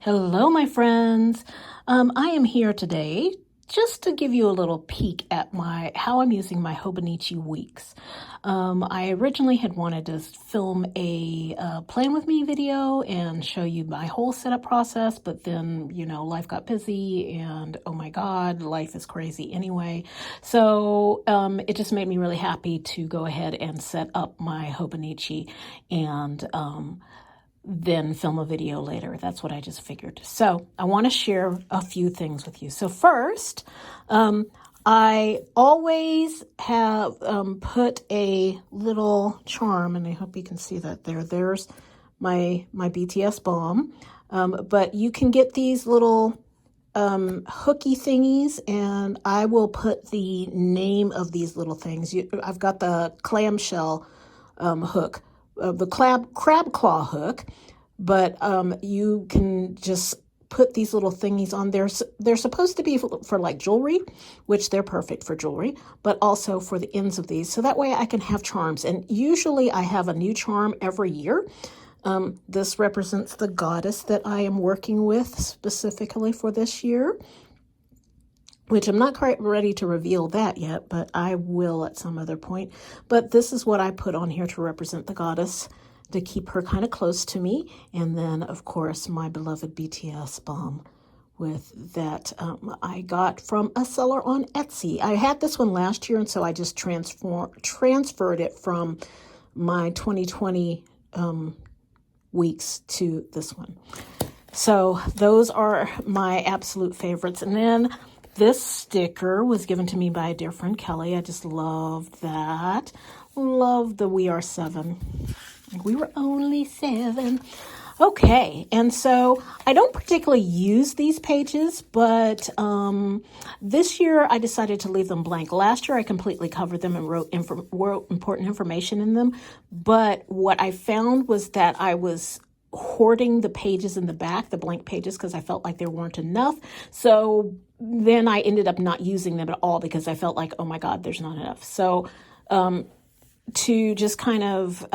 Hello, my friends. I am here today just to give you a little peek at how I'm using my Hobonichi Weeks. I originally had wanted to film a plan with me video and show you my whole setup process, but then, life got busy and oh my God, life is crazy anyway. So it just made me really happy to go ahead and set up my Hobonichi and then film a video later. That's what I just figured. So I want to share a few things with you. So first, I always have put a little charm, and I hope you can see that there. There's my BTS balm, but you can get these little hooky thingies, and I will put the name of these little things. I've got the clamshell hook, the crab claw hook, but you can just put these little thingies on there. They're supposed to be for like jewelry, which they're perfect for jewelry, but also for the ends of these. So that way I can have charms. And usually I have a new charm every year. This represents the goddess that I am working with specifically for this year, which I'm not quite ready to reveal that yet, but I will at some other point. But this is what I put on here to represent the goddess, to keep her kind of close to me. And then, of course, my beloved BTS balm with that I got from a seller on Etsy. I had this one last year, and so I just transferred it from my 2020 weeks to this one. So those are my absolute favorites. And then this sticker was given to me by a dear friend, Kelly. I just loved that. Love the We Are 7. We were only 7. Okay, and so I don't particularly use these pages, but this year I decided to leave them blank. Last year I completely covered them and wrote important information in them, but what I found was that I was hoarding the pages in the back, the blank pages, because I felt like there weren't enough. So then I ended up not using them at all because I felt like, oh my God, there's not enough. So to just kind of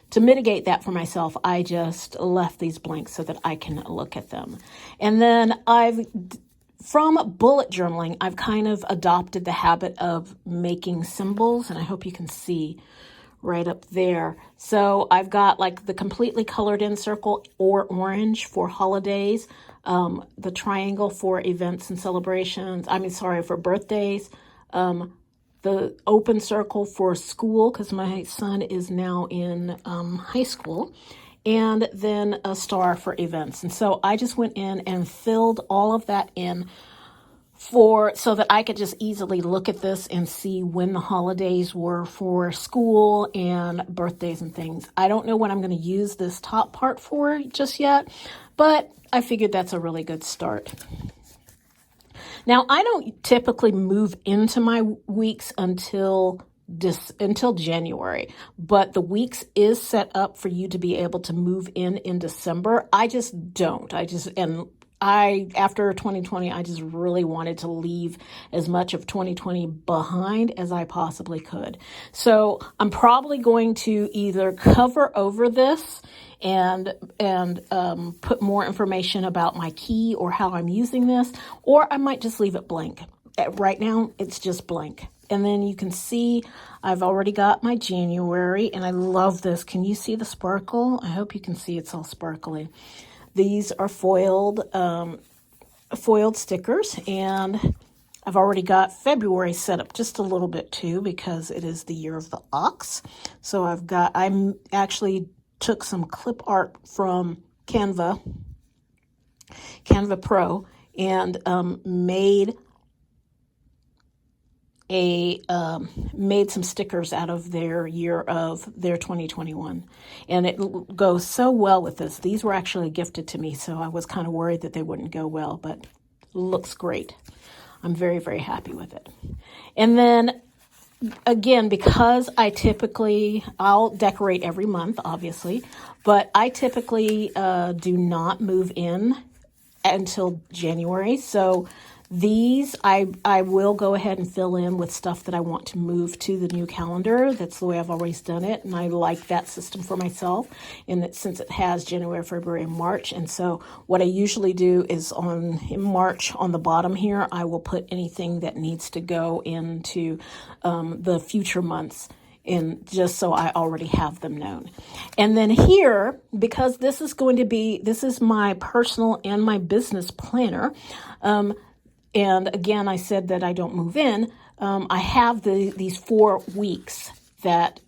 to mitigate that for myself, I just left these blanks so that I can look at them. And then from bullet journaling, I've kind of adopted the habit of making symbols, and I hope you can see right up there. So I've got like the completely colored in circle or orange for holidays, the triangle for events and celebrations, for birthdays, the open circle for school, because my son is now in high school, and then a star for events. And so I just went in and filled all of that in so that I could just easily look at this and see when the holidays were for school and birthdays and things. I don't know what I'm going to use this top part for just yet, but I figured that's a really good start. Now, I don't typically move into my weeks until January, but the weeks is set up for you to be able to move in December. I just don't. After 2020, I just really wanted to leave as much of 2020 behind as I possibly could. So I'm probably going to either cover over this and put more information about my key or how I'm using this, or I might just leave it blank. Right now, it's just blank. And then you can see I've already got my January, and I love this. Can you see the sparkle? I hope you can see it's all sparkly. These are foiled stickers, and I've already got February set up just a little bit too because it is the year of the ox. So I actually took some clip art from Canva Pro, and made some stickers out of their year of their 2021, and it goes so well with this. These were actually gifted to me, so I was kind of worried that they wouldn't go well, but looks great. I'm very, very happy with it. And then again, because I'll decorate every month, obviously, but I typically do not move in until January. So These I will go ahead and fill in with stuff that I want to move to the new calendar. That's the way I've always done it, and I like that system for myself. And since it has January, February, and March, and so what I usually do is in March on the bottom here, I will put anything that needs to go into the future months, and just so I already have them known. And then here, because this is my personal and my business planner, and again, I said that I don't move in. I have these 4 weeks that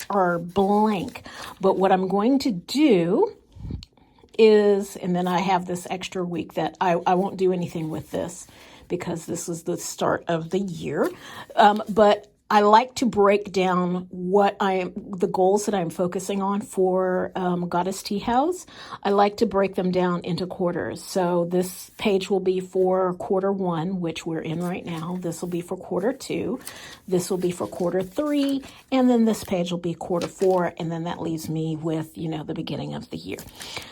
are blank. But what I'm going to do is, and then I have this extra week that I won't do anything with this because this is the start of the year. But I like to break down the goals that I'm focusing on for Goddess Tea House. I like to break them down into quarters. So this page will be for quarter 1, which we're in right now. This will be for quarter 2. This will be for quarter 3. And then this page will be quarter 4. And then that leaves me with, the beginning of the year.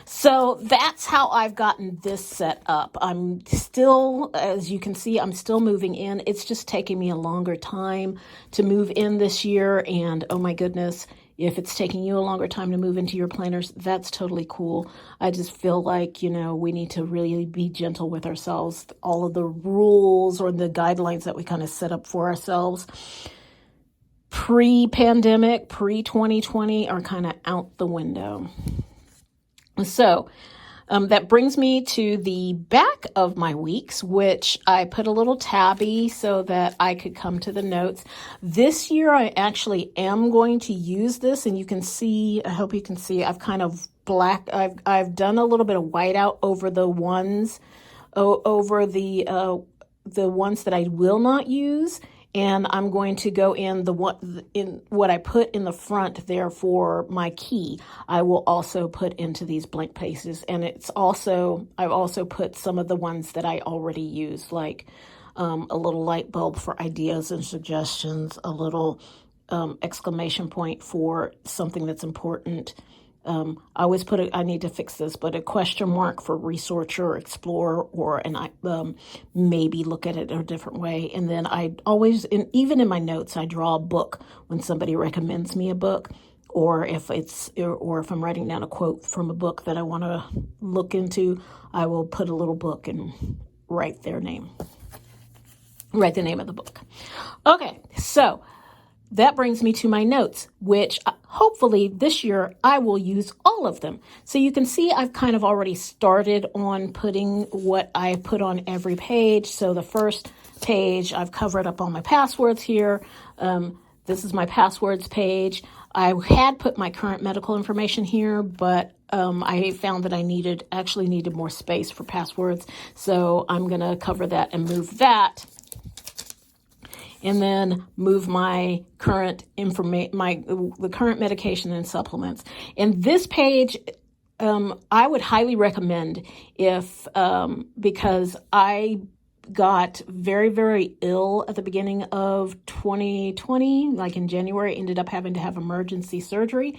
So that's how I've gotten this set up. I'm still, as you can see, I'm still moving in. It's just taking me a longer time to move in this year, and oh my goodness, if it's taking you a longer time to move into your planners, that's totally cool. I just feel like, we need to really be gentle with ourselves. All of the rules or the guidelines that we kind of set up for ourselves pre-pandemic, pre-2020 are kind of out the window. So that brings me to the back of my weeks, which I put a little tabby so that I could come to the notes. This year, I actually am going to use this, and you can see, I hope you can see, I've kind of I've done a little bit of whiteout over the ones, over the ones that I will not use. And I'm going to go in what I put in the front there for my key. I will also put into these blank places. And I've also put some of the ones that I already use, like a little light bulb for ideas and suggestions, a little exclamation point for something that's important. I always put I need to fix this, but a question mark for research or explore, or maybe look at it in a different way. And then I always, even in my notes, I draw a book when somebody recommends me a book, or if I'm writing down a quote from a book that I want to look into, I will put a little book and write the name of the book. Okay, so that brings me to my notes, which hopefully this year I will use all of them. So you can see I've kind of already started on putting what I put on every page. So the first page, I've covered up all my passwords here. This is my passwords page. I had put my current medical information here, but I found that I needed more space for passwords. So I'm going to cover that and move that. And then move my current the current medication and supplements. And this page, I would highly recommend because I got very, very ill at the beginning of 2020, like in January, ended up having to have emergency surgery,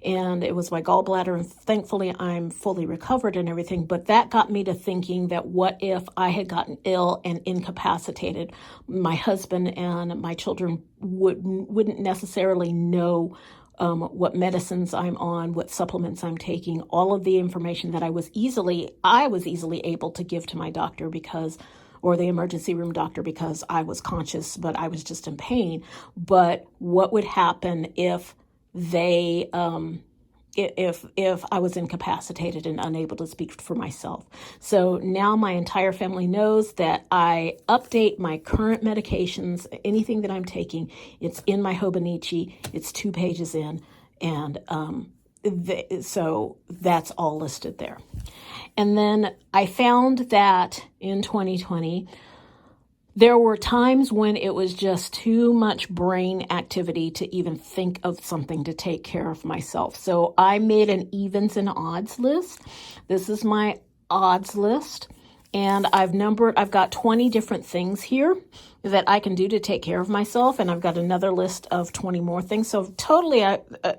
and it was my gallbladder, and thankfully I'm fully recovered and everything, but that got me to thinking that what if I had gotten ill and incapacitated? My husband and my children wouldn't necessarily know what medicines I'm on, what supplements I'm taking, all of the information that I was easily able to give to my doctor or the emergency room doctor, because I was conscious, but I was just in pain. But what would happen if they, if I was incapacitated and unable to speak for myself? So now my entire family knows that I update my current medications, anything that I'm taking. It's in my Hobonichi. It's 2 pages in, and so that's all listed there. And then I found that in 2020, there were times when it was just too much brain activity to even think of something to take care of myself. So I made an evens and odds list. This is my odds list. And I've got 20 different things here that I can do to take care of myself. And I've got another list of 20 more things. So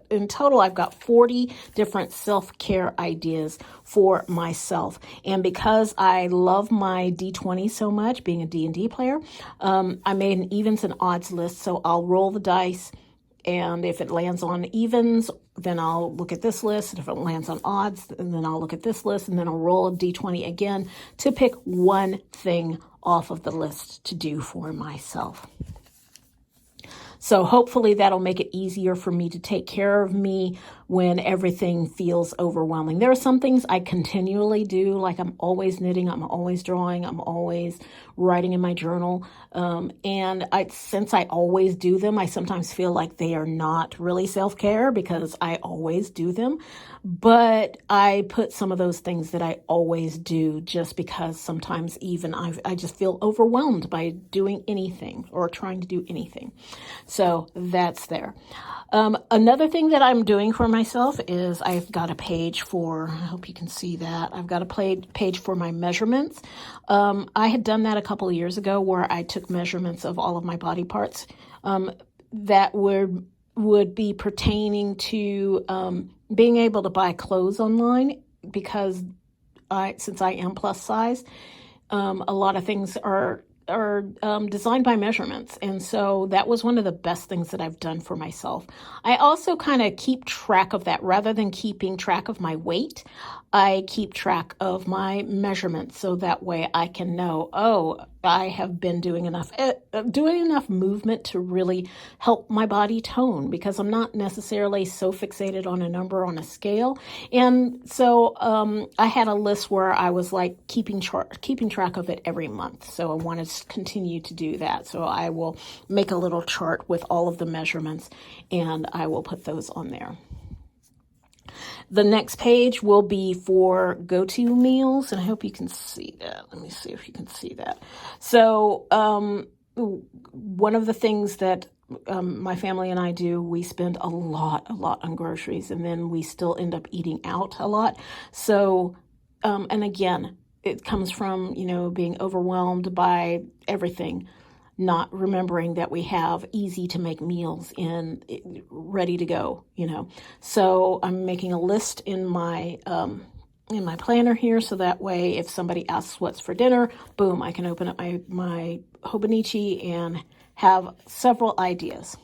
in total, I've got 40 different self-care ideas for myself. And because I love my D20 so much, being a D&D player, I made an evens and odds list. So I'll roll the dice. And if it lands on evens, then I'll look at this list. And if it lands on odds, then I'll look at this list. And then I'll roll a D20 again to pick one thing off of the list to do for myself. So hopefully that'll make it easier for me to take care of me when everything feels overwhelming. There are some things I continually do, like I'm always knitting, I'm always drawing, I'm always writing in my journal. Since I always do them, I sometimes feel like they are not really self-care because I always do them. But I put some of those things that I always do just because sometimes even I just feel overwhelmed by doing anything or trying to do anything. So that's there. Another thing that I'm doing for myself is I've got a page for, I hope you can see that, I've got a page for my measurements. I had done that a couple of years ago where I took measurements of all of my body parts that would be pertaining to being able to buy clothes online, because since I am plus size, a lot of things are designed by measurements. And so that was one of the best things that I've done for myself. I also kind of keep track of that. Rather than keeping track of my weight, I keep track of my measurements. So that way I can know, I have been doing enough movement to really help my body tone, because I'm not necessarily so fixated on a number on a scale. And so I had a list where I was like keeping track of it every month. So I want to continue to do that. So I will make a little chart with all of the measurements and I will put those on there. The next page will be for go-to meals, and I hope you can see that. Let me see if you can see that. So one of the things that my family and I do, we spend a lot on groceries, and then we still end up eating out a lot. So, and again, it comes from, being overwhelmed by everything, not remembering that we have easy to make meals ready to go, So I'm making a list in my planner here, so that way if somebody asks what's for dinner, boom, I can open up my Hobonichi and have several ideas.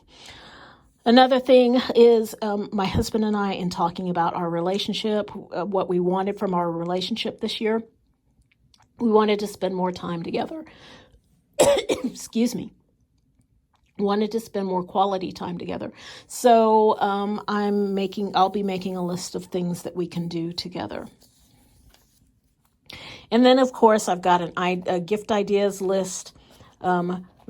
Another thing is my husband and I, in talking about our relationship, what we wanted from our relationship this year, we wanted to spend more time together. Excuse me. Wanted to spend more quality time together. So I'll be making a list of things that we can do together. And then, of course, I've got a gift ideas list.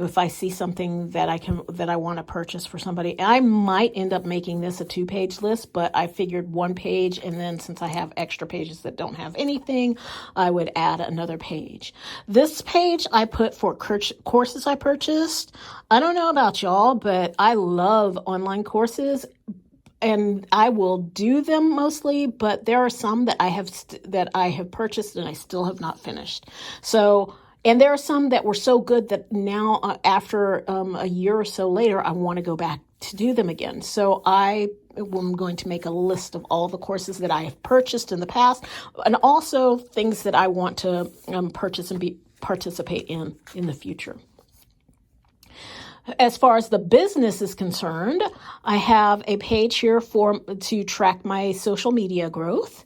If I see something that I want to purchase for somebody, I might end up making this a 2-page list, but I figured 1 page, and then since I have extra pages that don't have anything, I would add another page. This page I put for courses I purchased. I don't know about y'all, but I love online courses. And I will do them mostly, but there are some that I have purchased and I still have not finished. So, and there are some that were so good that now, after a year or so later, I want to go back to do them again. So I am going to make a list of all the courses that I have purchased in the past, and also things that I want to purchase and participate in the future. As far as the business is concerned, I have a page here to track my social media growth,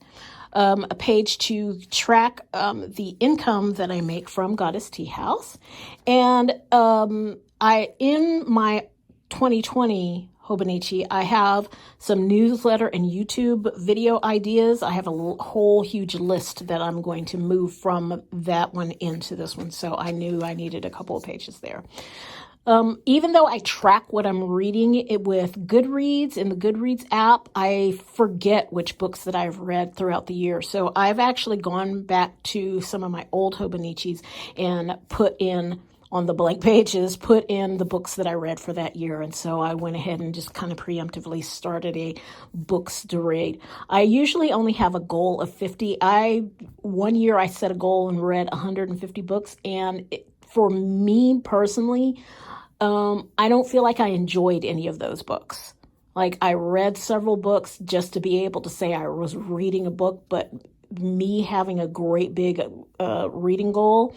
a page to track the income that I make from Goddess Tea House, and in my 2020 Hobonichi, I have some newsletter and YouTube video ideas. I have a whole huge list that I'm going to move from that one into this one, so I knew I needed a couple of pages there. Even though I track what I'm reading it with Goodreads, in the Goodreads app, I forget which books that I've read throughout the year. So I've actually gone back to some of my old Hobonichis and put in on the blank pages, put in the books that I read for that year. And so I went ahead and just kind of preemptively started a books to read. I usually only have a goal of 50. One year I set a goal and read 150 books. And for me personally, I don't feel like I enjoyed any of those books. Like, I read several books just to be able to say I was reading a book, but me having a great big reading goal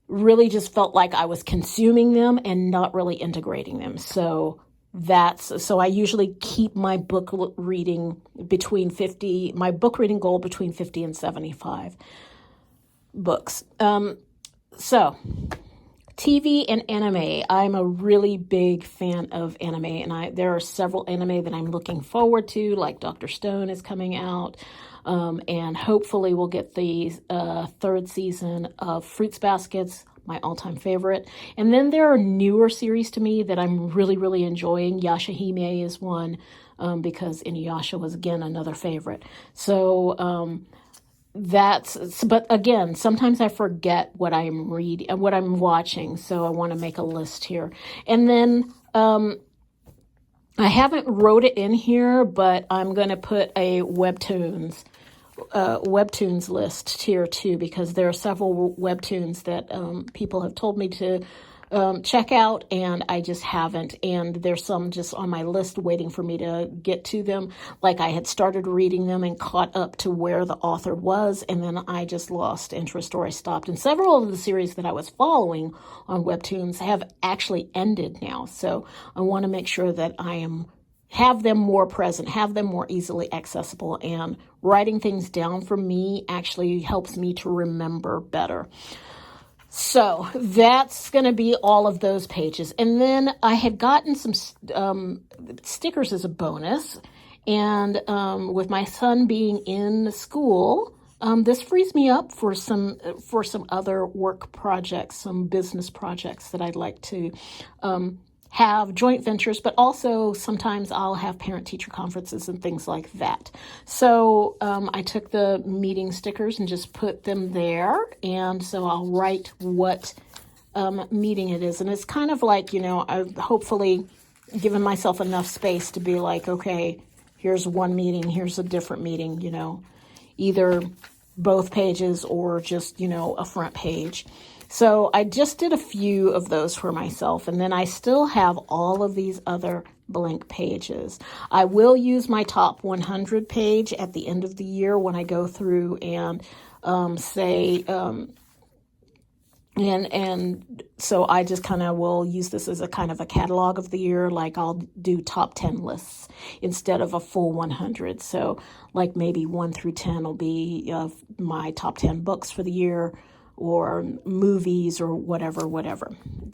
really just felt like I was consuming them and not really integrating them. So I usually keep my book reading my book reading goal between 50 and 75 books. So TV and anime. I'm a really big fan of anime, and there are several anime that I'm looking forward to, like Dr. Stone is coming out, and hopefully we'll get the third season of Fruits Baskets, my all-time favorite. And then there are newer series to me that I'm really, really enjoying. Yashahime is one, because Inuyasha was, again, another favorite. So, but again, sometimes I forget what I'm reading, what I'm watching, so I want to make a list here. And then I haven't wrote it in here, but I'm going to put a Webtoons list here too, because there are several Webtoons that people have told me to check out, and I just haven't. And there's some just on my list waiting for me to get to them. Like, I had started reading them and caught up to where the author was, and then I just lost interest or I stopped. And several of the series that I was following on Webtoons have actually ended now. So I want to make sure that have them more present, have them more easily accessible, and writing things down for me actually helps me to remember better. So that's going to be all of those pages. And then I had gotten some stickers as a bonus. And with my son being in school, this frees me up for some other work projects, some business projects that I'd like to have joint ventures, but also sometimes I'll have parent-teacher conferences and things like that. So I took the meeting stickers and just put them there, and so I'll write what meeting it is. And it's kind of like, I've hopefully given myself enough space to be like, okay, here's one meeting, here's a different meeting, either both pages or just, a front page. So I just did a few of those for myself, and then I still have all of these other blank pages. I will use my top 100 page at the end of the year when I go through and and so I just kind of will use this as a kind of a catalog of the year. Like, I'll do top 10 lists instead of a full 100. So like maybe 1 through 10 will be my top 10 books for the year, or movies, or whatever,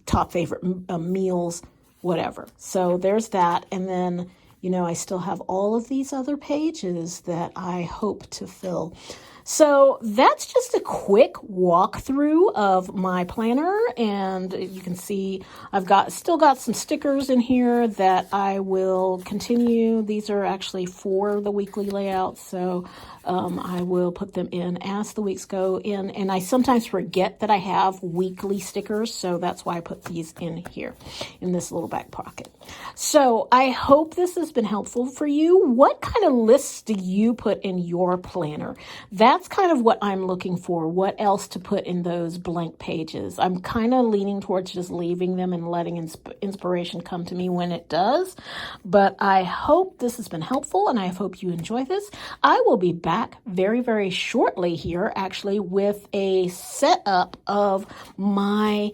top favorite meals, whatever. So there's that. And then, I still have all of these other pages that I hope to fill. So that's just a quick walkthrough of my planner, and you can see I've still got some stickers in here that I will continue. These are actually for the weekly layout, so I will put them in as the weeks go in, and I sometimes forget that I have weekly stickers, so that's why I put these in here in this little back pocket. So I hope this has been helpful for you. What kind of lists do you put in your planner? That's kind of what I'm looking for. What else to put in those blank pages? I'm kind of leaning towards just leaving them and letting inspiration come to me when it does. But I hope this has been helpful, and I hope you enjoy this. I will be back very, very shortly here, actually, with a setup of my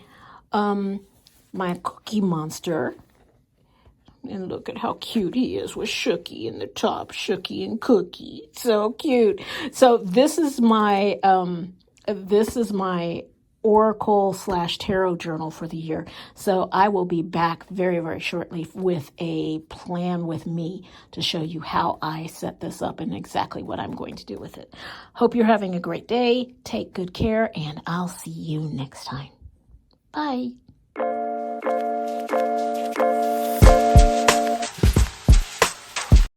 Cookie Monster. And look at how cute he is with Shooky in the top, Shooky and Cookie. So cute. So this is my Oracle/Tarot journal for the year. So I will be back very, very shortly with a plan with me to show you how I set this up and exactly what I'm going to do with it. Hope you're having a great day. Take good care, and I'll see you next time. Bye.